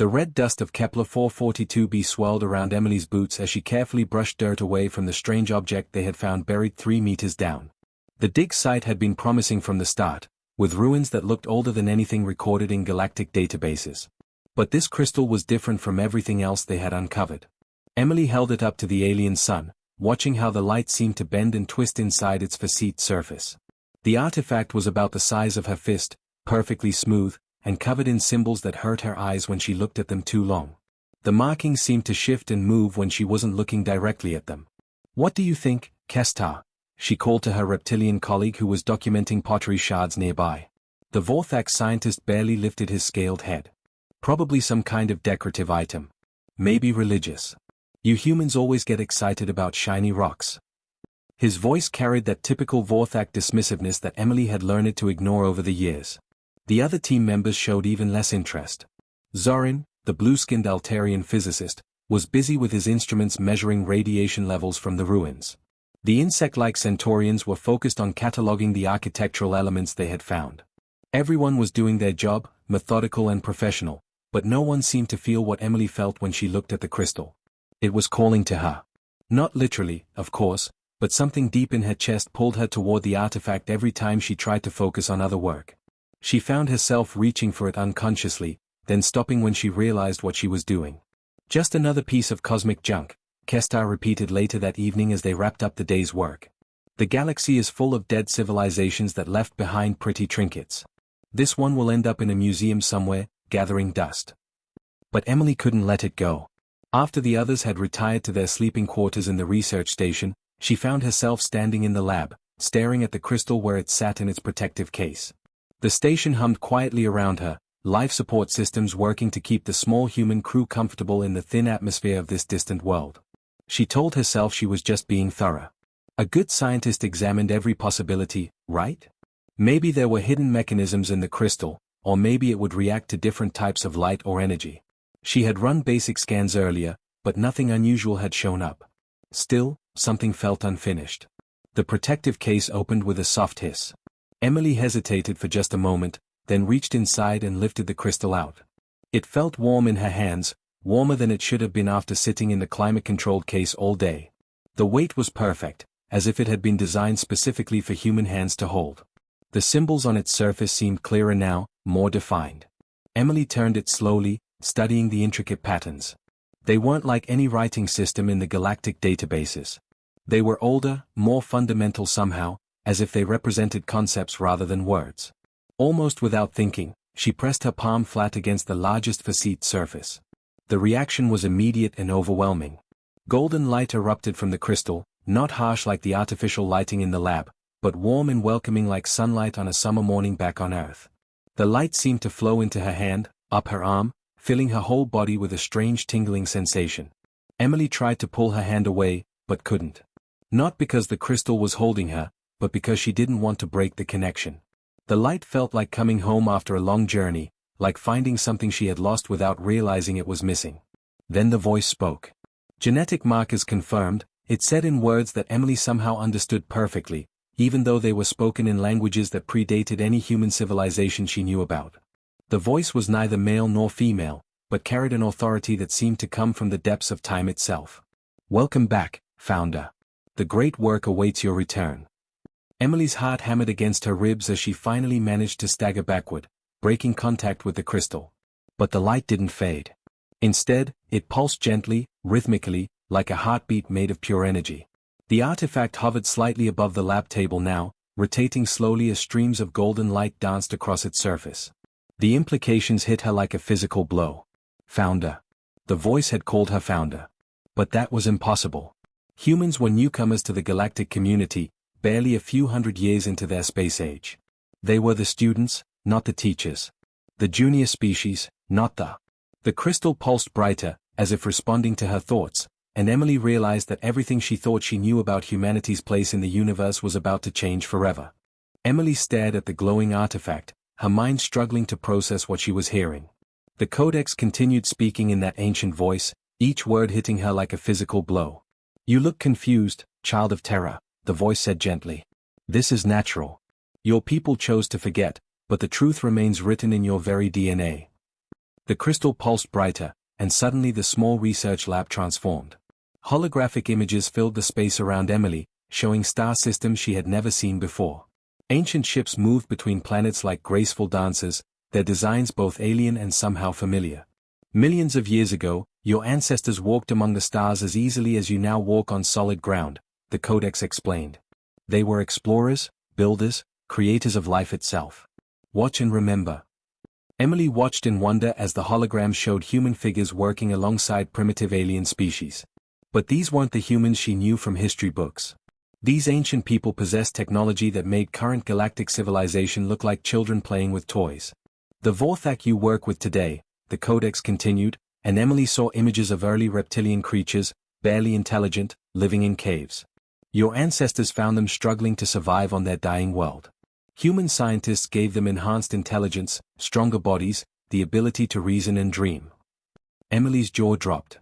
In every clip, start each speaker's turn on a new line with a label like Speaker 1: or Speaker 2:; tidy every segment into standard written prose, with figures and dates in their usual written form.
Speaker 1: The red dust of Kepler 442b swirled around Emily's boots as she carefully brushed dirt away from the strange object they had found buried 3 meters down. The dig site had been promising from the start, with ruins that looked older than anything recorded in galactic databases. But this crystal was different from everything else they had uncovered. Emily held it up to the alien sun, watching how the light seemed to bend and twist inside its facete surface. The artifact was about the size of her fist, perfectly smooth, and covered in symbols that hurt her eyes when she looked at them too long. The markings seemed to shift and move when she wasn't looking directly at them. "What do you think, Kestar?" she called to her reptilian colleague who was documenting pottery shards nearby. The Vorthak scientist barely lifted his scaled head. "Probably some kind of decorative item. Maybe religious. You humans always get excited about shiny rocks." His voice carried that typical Vorthak dismissiveness that Emily had learned to ignore over the years. The other team members showed even less interest. Zorin, the blue-skinned Altarian physicist, was busy with his instruments measuring radiation levels from the ruins. The insect-like Centaurians were focused on cataloging the architectural elements they had found. Everyone was doing their job, methodical and professional, but no one seemed to feel what Emily felt when she looked at the crystal. It was calling to her. Not literally, of course, but something deep in her chest pulled her toward the artifact every time she tried to focus on other work. She found herself reaching for it unconsciously, then stopping when she realized what she was doing. "Just another piece of cosmic junk," Kestar repeated later that evening as they wrapped up the day's work. "The galaxy is full of dead civilizations that left behind pretty trinkets. This one will end up in a museum somewhere, gathering dust." But Emily couldn't let it go. After the others had retired to their sleeping quarters in the research station, she found herself standing in the lab, staring at the crystal where it sat in its protective case. The station hummed quietly around her, life support systems working to keep the small human crew comfortable in the thin atmosphere of this distant world. She told herself she was just being thorough. A good scientist examined every possibility, right? Maybe there were hidden mechanisms in the crystal, or maybe it would react to different types of light or energy. She had run basic scans earlier, but nothing unusual had shown up. Still, something felt unfinished. The protective case opened with a soft hiss. Emily hesitated for just a moment, then reached inside and lifted the crystal out. It felt warm in her hands, warmer than it should have been after sitting in the climate-controlled case all day. The weight was perfect, as if it had been designed specifically for human hands to hold. The symbols on its surface seemed clearer now, more defined. Emily turned it slowly, studying the intricate patterns. They weren't like any writing system in the galactic databases. They were older, more fundamental somehow, as if they represented concepts rather than words. Almost without thinking, she pressed her palm flat against the largest facete surface. The reaction was immediate and overwhelming. Golden light erupted from the crystal, not harsh like the artificial lighting in the lab, but warm and welcoming like sunlight on a summer morning back on Earth. The light seemed to flow into her hand, up her arm, filling her whole body with a strange tingling sensation. Emily tried to pull her hand away, but couldn't. Not because the crystal was holding her, but because she didn't want to break the connection. The light felt like coming home after a long journey, like finding something she had lost without realizing it was missing. Then the voice spoke. Genetic markers confirmed, it said in words that Emily somehow understood perfectly, even though they were spoken in languages that predated any human civilization she knew about. The voice was neither male nor female, but carried an authority that seemed to come from the depths of time itself. "Welcome back, Founder. The great work awaits your return." Emily's heart hammered against her ribs as she finally managed to stagger backward, breaking contact with the crystal. But the light didn't fade. Instead, it pulsed gently, rhythmically, like a heartbeat made of pure energy. The artifact hovered slightly above the lab table now, rotating slowly as streams of golden light danced across its surface. The implications hit her like a physical blow. Founder. The voice had called her Founder. But that was impossible. Humans were newcomers to the galactic community, barely a few hundred years into their space age. They were the students, not the teachers. The junior species, not the... The crystal pulsed brighter, as if responding to her thoughts, and Emily realized that everything she thought she knew about humanity's place in the universe was about to change forever. Emily stared at the glowing artifact, her mind struggling to process what she was hearing. The Codex continued speaking in that ancient voice, each word hitting her like a physical blow. "You look confused, child of terror," the voice said gently. "This is natural. Your people chose to forget, but the truth remains written in your very DNA." The crystal pulsed brighter, and suddenly the small research lab transformed. Holographic images filled the space around Emily, showing star systems she had never seen before. Ancient ships moved between planets like graceful dancers, their designs both alien and somehow familiar. Millions of years ago, your ancestors walked among the stars as easily as you now walk on solid ground, the Codex explained. They were explorers, builders, creators of life itself. Watch and remember. Emily watched in wonder as the hologram showed human figures working alongside primitive alien species. But these weren't the humans she knew from history books. These ancient people possessed technology that made current galactic civilization look like children playing with toys. The Vorthak you work with today, the Codex continued, and Emily saw images of early reptilian creatures, barely intelligent, living in caves. Your ancestors found them struggling to survive on their dying world. Human scientists gave them enhanced intelligence, stronger bodies, the ability to reason and dream. Emily's jaw dropped.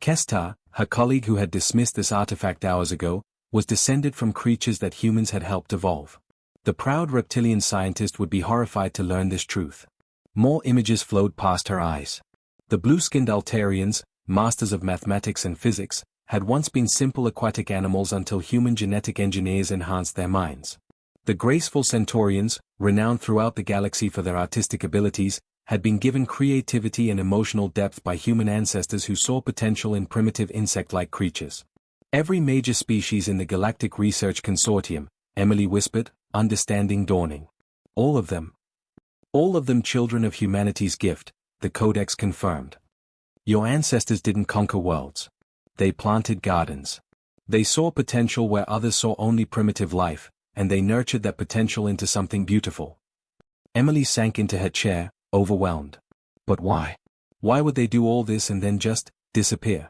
Speaker 1: Kestar, her colleague who had dismissed this artifact hours ago, was descended from creatures that humans had helped evolve. The proud reptilian scientist would be horrified to learn this truth. More images flowed past her eyes. The blue-skinned Altarians, masters of mathematics and physics, had once been simple aquatic animals until human genetic engineers enhanced their minds. The graceful Centaurians, renowned throughout the galaxy for their artistic abilities, had been given creativity and emotional depth by human ancestors who saw potential in primitive insect-like creatures. Every major species in the Galactic Research Consortium, Emily whispered, understanding dawning. All of them. All of them children of humanity's gift, the Codex confirmed. Your ancestors didn't conquer worlds. They planted gardens. They saw potential where others saw only primitive life, and they nurtured that potential into something beautiful. Emily sank into her chair, overwhelmed. But why? Why would they do all this and then just disappear?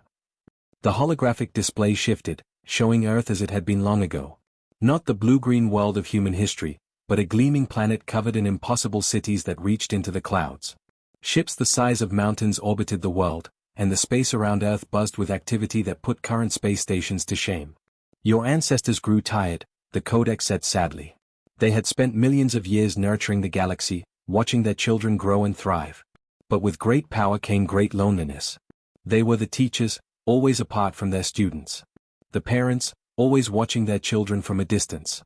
Speaker 1: The holographic display shifted, showing Earth as it had been long ago. Not the blue-green world of human history, but a gleaming planet covered in impossible cities that reached into the clouds. Ships the size of mountains orbited the world, and the space around Earth buzzed with activity that put current space stations to shame. Your ancestors grew tired, the Codex said sadly. They had spent millions of years nurturing the galaxy, watching their children grow and thrive. But with great power came great loneliness. They were the teachers, always apart from their students. The parents, always watching their children from a distance.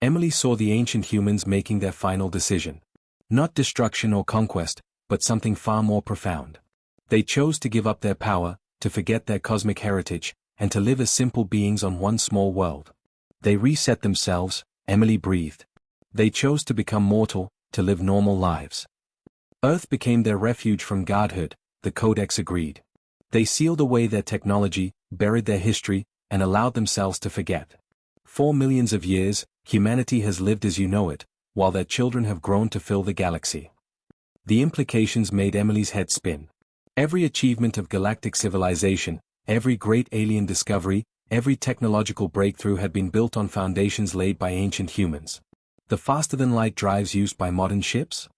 Speaker 1: Emily saw the ancient humans making their final decision. Not destruction or conquest, but something far more profound. They chose to give up their power, to forget their cosmic heritage, and to live as simple beings on one small world. They reset themselves, Emily breathed. They chose to become mortal, to live normal lives. Earth became their refuge from godhood, the Codex agreed. They sealed away their technology, buried their history, and allowed themselves to forget. For millions of years, humanity has lived as you know it, while their children have grown to fill the galaxy. The implications made Emily's head spin. Every achievement of galactic civilization, every great alien discovery, every technological breakthrough had been built on foundations laid by ancient humans. The faster-than-light drives used by modern ships?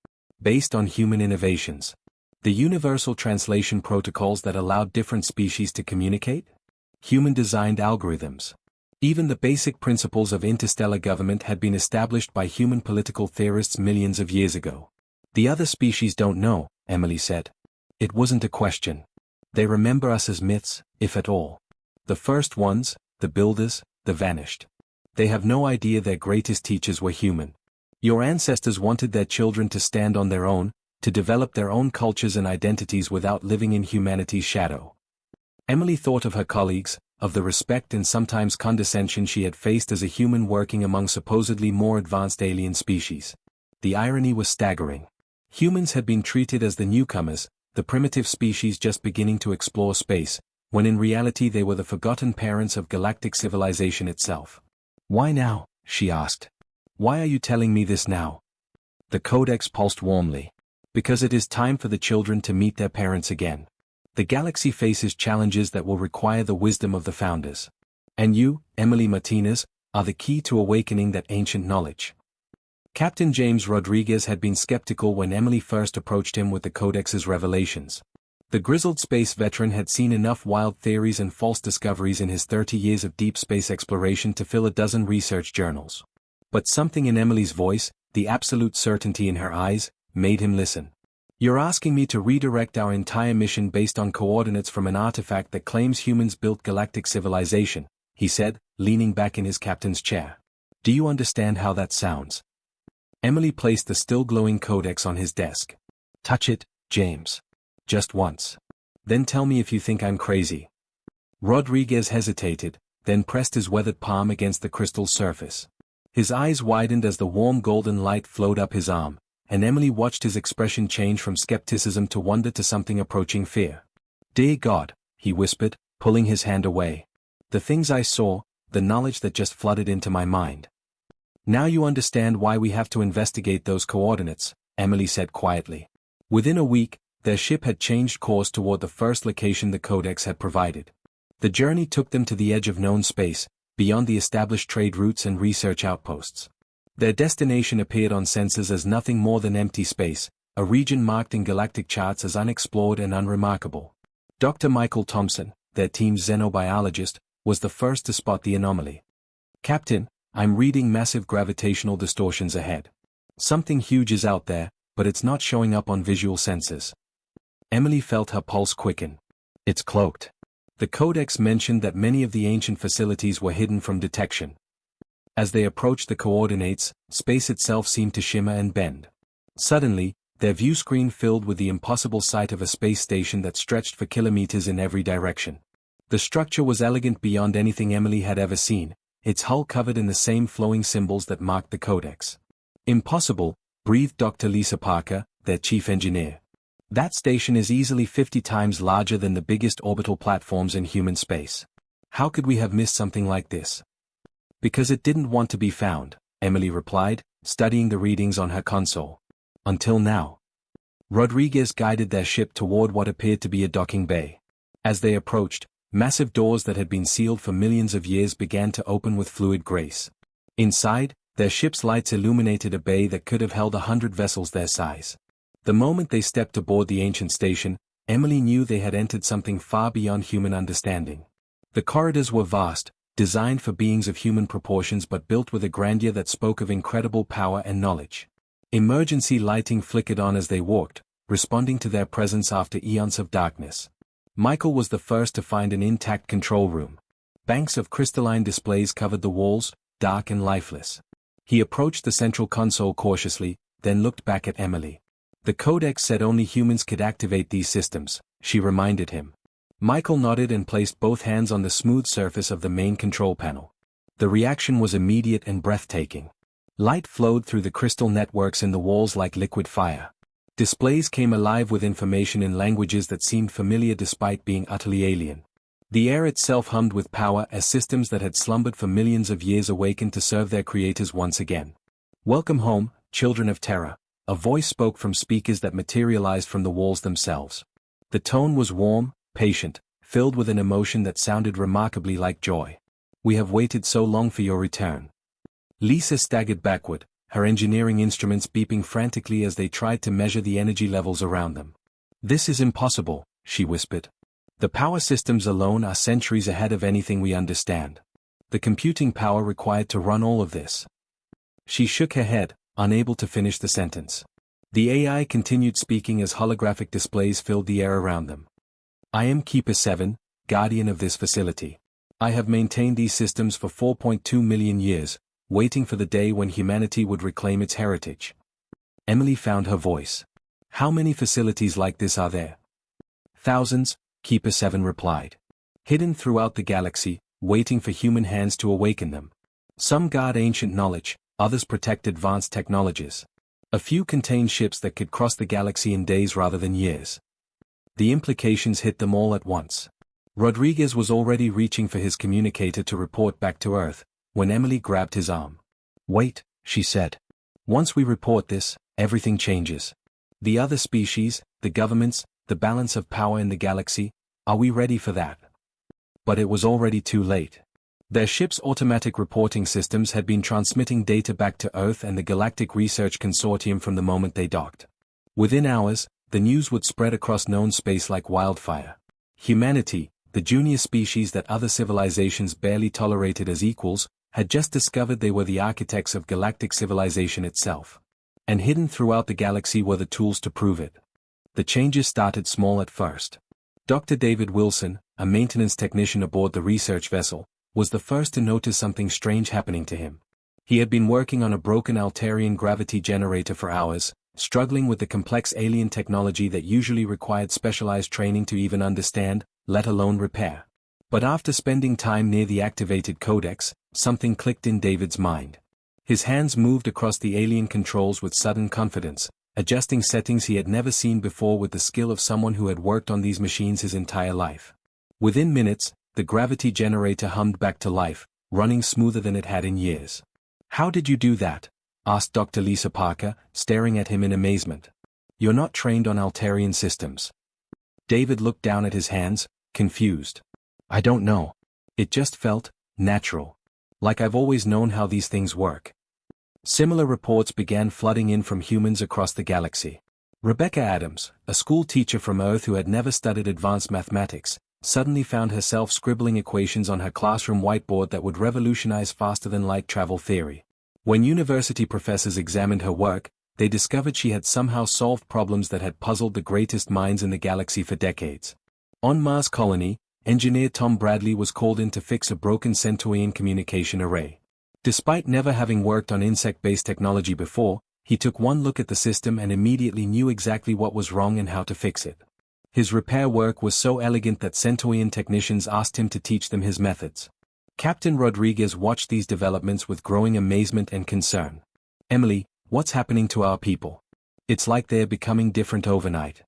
Speaker 1: Based on human innovations. The universal translation protocols that allowed different species to communicate? Human-designed algorithms. Even the basic principles of interstellar government had been established by human political theorists millions of years ago. The other species don't know, Emily said. It wasn't a question. They remember us as myths, if at all. The first ones, the builders, the vanished. They have no idea their greatest teachers were human. Your ancestors wanted their children to stand on their own, to develop their own cultures and identities without living in humanity's shadow. Emily thought of her colleagues, of the respect and sometimes condescension she had faced as a human working among supposedly more advanced alien species. The irony was staggering. Humans had been treated as the newcomers, the primitive species just beginning to explore space, when in reality they were the forgotten parents of galactic civilization itself. Why now? She asked. Why are you telling me this now? The Codex pulsed warmly. Because it is time for the children to meet their parents again. The galaxy faces challenges that will require the wisdom of the founders. And you, Emily Martinez, are the key to awakening that ancient knowledge. Captain James Rodriguez had been skeptical when Emily first approached him with the Codex's revelations. The grizzled space veteran had seen enough wild theories and false discoveries in his 30 years of deep space exploration to fill a dozen research journals. But something in Emily's voice, the absolute certainty in her eyes, made him listen. You're asking me to redirect our entire mission based on coordinates from an artifact that claims humans built galactic civilization, he said, leaning back in his captain's chair. Do you understand how that sounds? Emily placed the still glowing Codex on his desk. Touch it, James. Just once. Then tell me if you think I'm crazy. Rodriguez hesitated, then pressed his weathered palm against the crystal surface. His eyes widened as the warm golden light flowed up his arm, and Emily watched his expression change from skepticism to wonder to something approaching fear. Dear God, he whispered, pulling his hand away. The things I saw, the knowledge that just flooded into my mind. Now you understand why we have to investigate those coordinates, Emily said quietly. Within a week, their ship had changed course toward the first location the Codex had provided. The journey took them to the edge of known space, beyond the established trade routes and research outposts. Their destination appeared on sensors as nothing more than empty space, a region marked in galactic charts as unexplored and unremarkable. Dr. Michael Thompson, their team's xenobiologist, was the first to spot the anomaly. Captain, I'm reading massive gravitational distortions ahead. Something huge is out there, but it's not showing up on visual sensors. Emily felt her pulse quicken. It's cloaked. The Codex mentioned that many of the ancient facilities were hidden from detection. As they approached the coordinates, space itself seemed to shimmer and bend. Suddenly, their view screen filled with the impossible sight of a space station that stretched for kilometers in every direction. The structure was elegant beyond anything Emily had ever seen, its hull covered in the same flowing symbols that marked the Codex. Impossible, breathed Dr. Lisa Parker, their chief engineer. That station is easily 50 times larger than the biggest orbital platforms in human space. How could we have missed something like this? Because it didn't want to be found, Emily replied, studying the readings on her console. Until now. Rodriguez guided their ship toward what appeared to be a docking bay. As they approached, massive doors that had been sealed for millions of years began to open with fluid grace. Inside, their ship's lights illuminated a bay that could have held 100 vessels their size. The moment they stepped aboard the ancient station, Emily knew they had entered something far beyond human understanding. The corridors were vast, designed for beings of human proportions but built with a grandeur that spoke of incredible power and knowledge. Emergency lighting flickered on as they walked, responding to their presence after eons of darkness. Michael was the first to find an intact control room. Banks of crystalline displays covered the walls, dark and lifeless. He approached the central console cautiously, then looked back at Emily. The Codex said only humans could activate these systems, she reminded him. Michael nodded and placed both hands on the smooth surface of the main control panel. The reaction was immediate and breathtaking. Light flowed through the crystal networks in the walls like liquid fire. Displays came alive with information in languages that seemed familiar despite being utterly alien. The air itself hummed with power as systems that had slumbered for millions of years awakened to serve their creators once again. Welcome home, children of Terra, a voice spoke from speakers that materialized from the walls themselves. The tone was warm, patient, filled with an emotion that sounded remarkably like joy. We have waited so long for your return. Lisa staggered backward, her engineering instruments beeping frantically as they tried to measure the energy levels around them. This is impossible, she whispered. The power systems alone are centuries ahead of anything we understand. The computing power required to run all of this. She shook her head, unable to finish the sentence. The AI continued speaking as holographic displays filled the air around them. I am Keeper 7, guardian of this facility. I have maintained these systems for 4.2 million years, waiting for the day when humanity would reclaim its heritage. Emily found her voice. How many facilities like this are there? Thousands, Keeper 7 replied. Hidden throughout the galaxy, waiting for human hands to awaken them. Some guard ancient knowledge, others protect advanced technologies. A few contain ships that could cross the galaxy in days rather than years. The implications hit them all at once. Rodriguez was already reaching for his communicator to report back to Earth, when Emily grabbed his arm. Wait, she said. Once we report this, everything changes. The other species, the governments, the balance of power in the galaxy, are we ready for that? But it was already too late. Their ship's automatic reporting systems had been transmitting data back to Earth and the Galactic Research Consortium from the moment they docked. Within hours, the news would spread across known space like wildfire. Humanity, the junior species that other civilizations barely tolerated as equals, had just discovered they were the architects of galactic civilization itself. And hidden throughout the galaxy were the tools to prove it. The changes started small at first. Dr. David Wilson, a maintenance technician aboard the research vessel, was the first to notice something strange happening to him. He had been working on a broken Altarian gravity generator for hours, struggling with the complex alien technology that usually required specialized training to even understand, let alone repair. But after spending time near the activated Codex, something clicked in David's mind. His hands moved across the alien controls with sudden confidence, adjusting settings he had never seen before with the skill of someone who had worked on these machines his entire life. Within minutes, the gravity generator hummed back to life, running smoother than it had in years. "How did you do that?" asked Dr. Lisa Parker, staring at him in amazement. "You're not trained on Altarian systems." David looked down at his hands, confused. "I don't know. It just felt natural. Like I've always known how these things work." Similar reports began flooding in from humans across the galaxy. Rebecca Adams, a school teacher from Earth who had never studied advanced mathematics, suddenly found herself scribbling equations on her classroom whiteboard that would revolutionize faster-than-light travel theory. When university professors examined her work, they discovered she had somehow solved problems that had puzzled the greatest minds in the galaxy for decades. On Mars Colony, engineer Tom Bradley was called in to fix a broken Centaurian communication array. Despite never having worked on insect-based technology before, he took one look at the system and immediately knew exactly what was wrong and how to fix it. His repair work was so elegant that Centaurian technicians asked him to teach them his methods. Captain Rodriguez watched these developments with growing amazement and concern. "Emily, what's happening to our people? It's like they're becoming different overnight."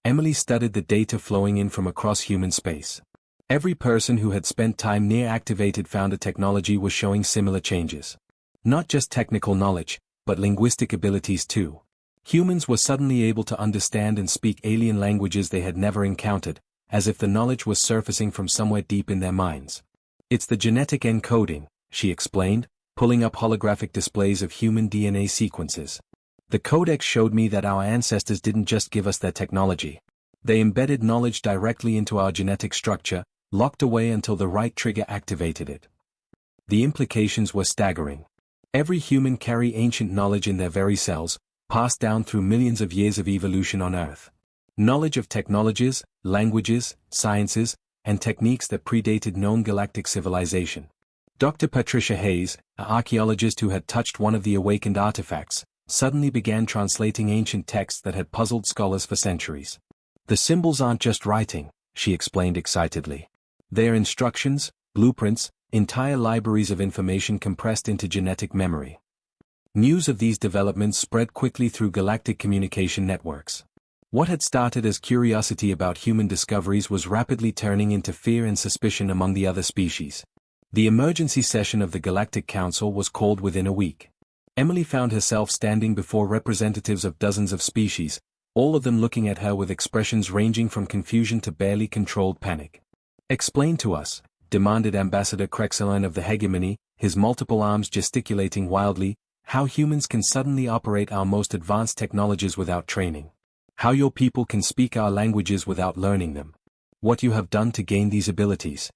Speaker 1: Emily studied the data flowing in from across human space. Every person who had spent time near activated founder technology was showing similar changes. Not just technical knowledge, but linguistic abilities too. Humans were suddenly able to understand and speak alien languages they had never encountered, as if the knowledge was surfacing from somewhere deep in their minds. "It's the genetic encoding," she explained, pulling up holographic displays of human DNA sequences. "The Codex showed me that our ancestors didn't just give us their technology. They embedded knowledge directly into our genetic structure, locked away until the right trigger activated it." The implications were staggering. Every human carry ancient knowledge in their very cells, passed down through millions of years of evolution on Earth. Knowledge of technologies, languages, sciences, and techniques that predated known galactic civilization. Dr. Patricia Hayes, an archaeologist who had touched one of the awakened artifacts, suddenly began translating ancient texts that had puzzled scholars for centuries. "The symbols aren't just writing," she explained excitedly. "They're instructions, blueprints, entire libraries of information compressed into genetic memory." News of these developments spread quickly through galactic communication networks. What had started as curiosity about human discoveries was rapidly turning into fear and suspicion among the other species. The emergency session of the Galactic Council was called within a week. Emily found herself standing before representatives of dozens of species, all of them looking at her with expressions ranging from confusion to barely controlled panic. "Explain to us," demanded Ambassador Crexeline of the Hegemony, his multiple arms gesticulating wildly, "how humans can suddenly operate our most advanced technologies without training. How your people can speak our languages without learning them. What you have done to gain these abilities."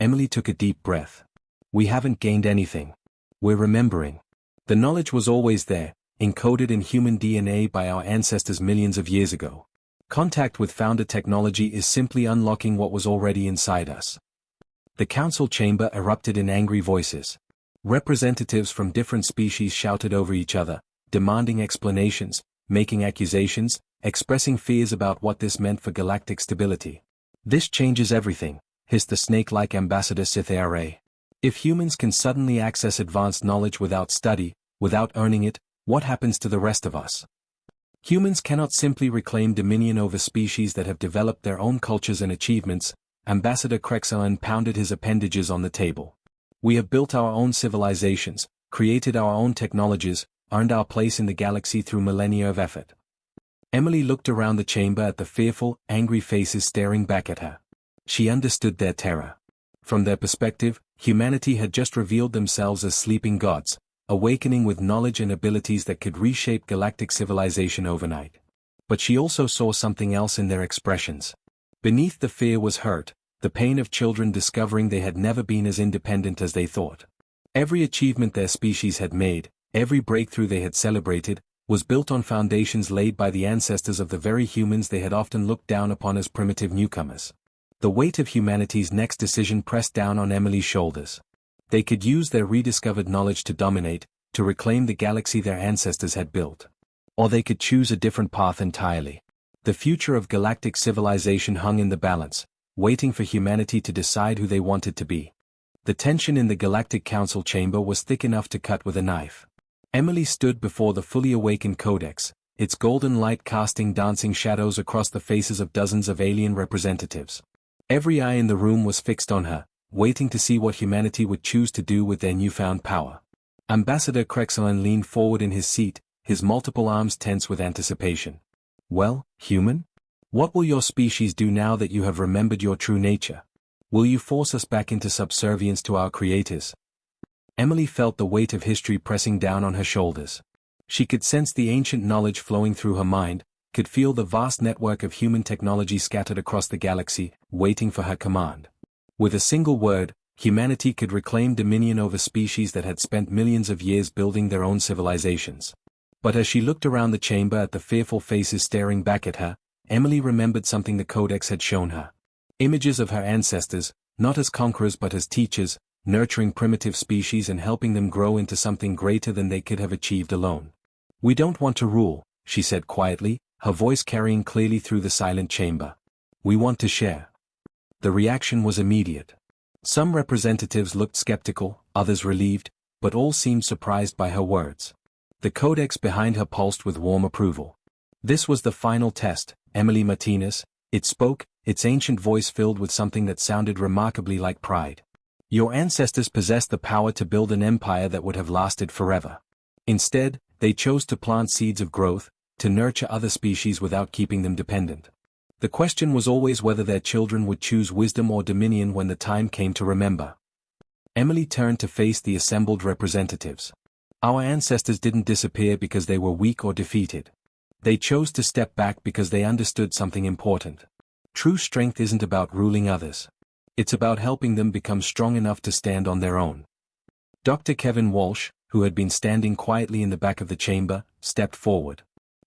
Speaker 1: Emily took a deep breath. "We haven't gained anything. We're remembering. The knowledge was always there, encoded in human DNA by our ancestors millions of years ago. Contact with founder technology is simply unlocking what was already inside us." The council chamber erupted in angry voices. Representatives from different species shouted over each other, demanding explanations, making accusations, expressing fears about what this meant for galactic stability. "This changes everything," hissed the snake-like Ambassador Scythera. "If humans can suddenly access advanced knowledge without study, without earning it, what happens to the rest of us? Humans cannot simply reclaim dominion over species that have developed their own cultures and achievements." Ambassador Crexeline pounded his appendages on the table. "We have built our own civilizations, created our own technologies, earned our place in the galaxy through millennia of effort." Emily looked around the chamber at the fearful, angry faces staring back at her. She understood their terror. From their perspective, humanity had just revealed themselves as sleeping gods, awakening with knowledge and abilities that could reshape galactic civilization overnight. But she also saw something else in their expressions. Beneath the fear was hurt, the pain of children discovering they had never been as independent as they thought. Every achievement their species had made, every breakthrough they had celebrated, was built on foundations laid by the ancestors of the very humans they had often looked down upon as primitive newcomers. The weight of humanity's next decision pressed down on Emily's shoulders. They could use their rediscovered knowledge to dominate, to reclaim the galaxy their ancestors had built. Or they could choose a different path entirely. The future of galactic civilization hung in the balance, waiting for humanity to decide who they wanted to be. The tension in the Galactic Council chamber was thick enough to cut with a knife. Emily stood before the fully awakened Codex, its golden light casting dancing shadows across the faces of dozens of alien representatives. Every eye in the room was fixed on her, waiting to see what humanity would choose to do with their newfound power. Ambassador Krexelin leaned forward in his seat, his multiple arms tense with anticipation. Well, human? What will your species do now that you have remembered your true nature? Will you force us back into subservience to our creators? Emily felt the weight of history pressing down on her shoulders. She could sense the ancient knowledge flowing through her mind, could feel the vast network of human technology scattered across the galaxy, waiting for her command. With a single word, humanity could reclaim dominion over species that had spent millions of years building their own civilizations. But as she looked around the chamber at the fearful faces staring back at her, Emily remembered something the Codex had shown her. Images of her ancestors, not as conquerors but as teachers, nurturing primitive species and helping them grow into something greater than they could have achieved alone. We don't want to rule, she said quietly, her voice carrying clearly through the silent chamber. We want to share. The reaction was immediate. Some representatives looked skeptical, others relieved, but all seemed surprised by her words. The Codex behind her pulsed with warm approval. This was the final test, Emily Martinez, it spoke, its ancient voice filled with something that sounded remarkably like pride. Your ancestors possessed the power to build an empire that would have lasted forever. Instead, they chose to plant seeds of growth, to nurture other species without keeping them dependent. The question was always whether their children would choose wisdom or dominion when the time came to remember. Emily turned to face the assembled representatives. Our ancestors didn't disappear because they were weak or defeated. They chose to step back because they understood something important. True strength isn't about ruling others. It's about helping them become strong enough to stand on their own. Dr. Kevin Walsh, who had been standing quietly in the back of the chamber, stepped forward.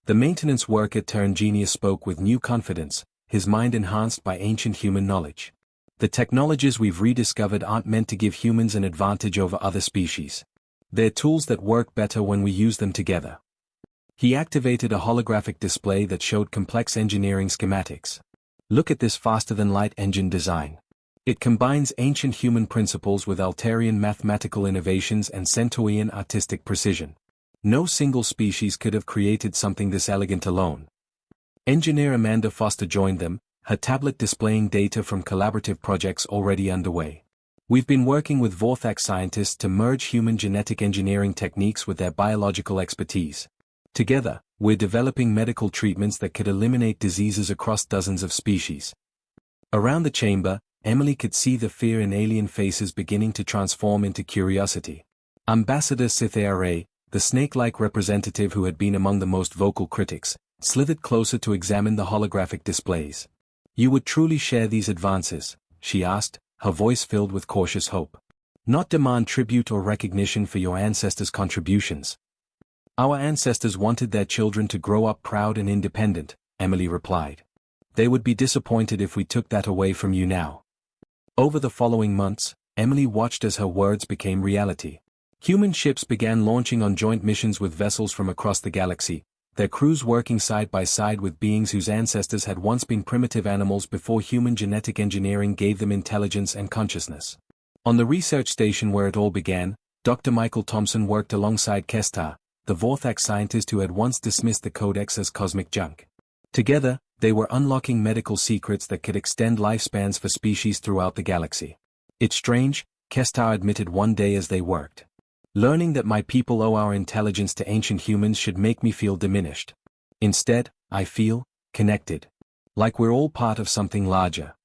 Speaker 1: The maintenance worker turned genius spoke with new confidence, his mind enhanced by ancient human knowledge. The technologies we've rediscovered aren't meant to give humans an advantage over other species. They're tools that work better when we use them together. He activated a holographic display that showed complex engineering schematics. Look at this faster-than-light engine design. It combines ancient human principles with Altarian mathematical innovations and Centaurian artistic precision. No single species could have created something this elegant alone. Engineer Amanda Foster joined them, her tablet displaying data from collaborative projects already underway. We've been working with Vorthak scientists to merge human genetic engineering techniques with their biological expertise. Together, we're developing medical treatments that could eliminate diseases across dozens of species. Around the chamber, Emily could see the fear in alien faces beginning to transform into curiosity. Ambassador Cynthia Ray, the snake-like representative who had been among the most vocal critics, slithered closer to examine the holographic displays. You would truly share these advances, she asked, her voice filled with cautious hope. Not demand tribute or recognition for your ancestors' contributions. Our ancestors wanted their children to grow up proud and independent, Emily replied. They would be disappointed if we took that away from you now. Over the following months, Emily watched as her words became reality. Human ships began launching on joint missions with vessels from across the galaxy, their crews working side by side with beings whose ancestors had once been primitive animals before human genetic engineering gave them intelligence and consciousness. On the research station where it all began, Dr. Michael Thompson worked alongside Kestar, the Vorthak scientist who had once dismissed the Codex as cosmic junk. Together, they were unlocking medical secrets that could extend lifespans for species throughout the galaxy. It's strange, Kestar admitted one day as they worked. Learning that my people owe our intelligence to ancient humans should make me feel diminished. Instead, I feel connected. Like we're all part of something larger.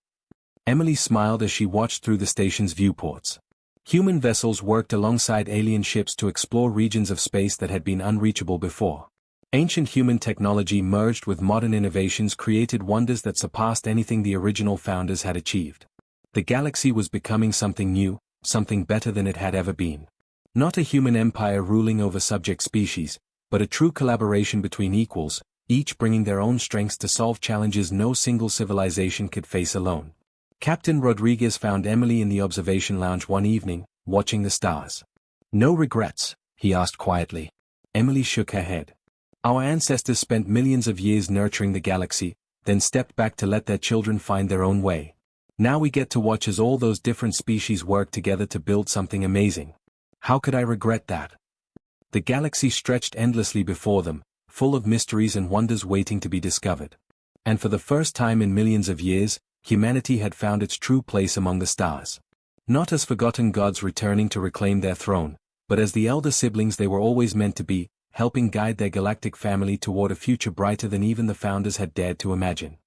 Speaker 1: Emily smiled as she watched through the station's viewports. Human vessels worked alongside alien ships to explore regions of space that had been unreachable before. Ancient human technology merged with modern innovations created wonders that surpassed anything the original founders had achieved. The galaxy was becoming something new, something better than it had ever been. Not a human empire ruling over subject species, but a true collaboration between equals, each bringing their own strengths to solve challenges no single civilization could face alone. Captain Rodriguez found Emily in the observation lounge one evening, watching the stars. "No regrets?" he asked quietly. Emily shook her head. "Our ancestors spent millions of years nurturing the galaxy, then stepped back to let their children find their own way. Now we get to watch as all those different species work together to build something amazing. How could I regret that?" The galaxy stretched endlessly before them, full of mysteries and wonders waiting to be discovered. And for the first time in millions of years, humanity had found its true place among the stars. Not as forgotten gods returning to reclaim their throne, but as the elder siblings they were always meant to be, helping guide their galactic family toward a future brighter than even the founders had dared to imagine.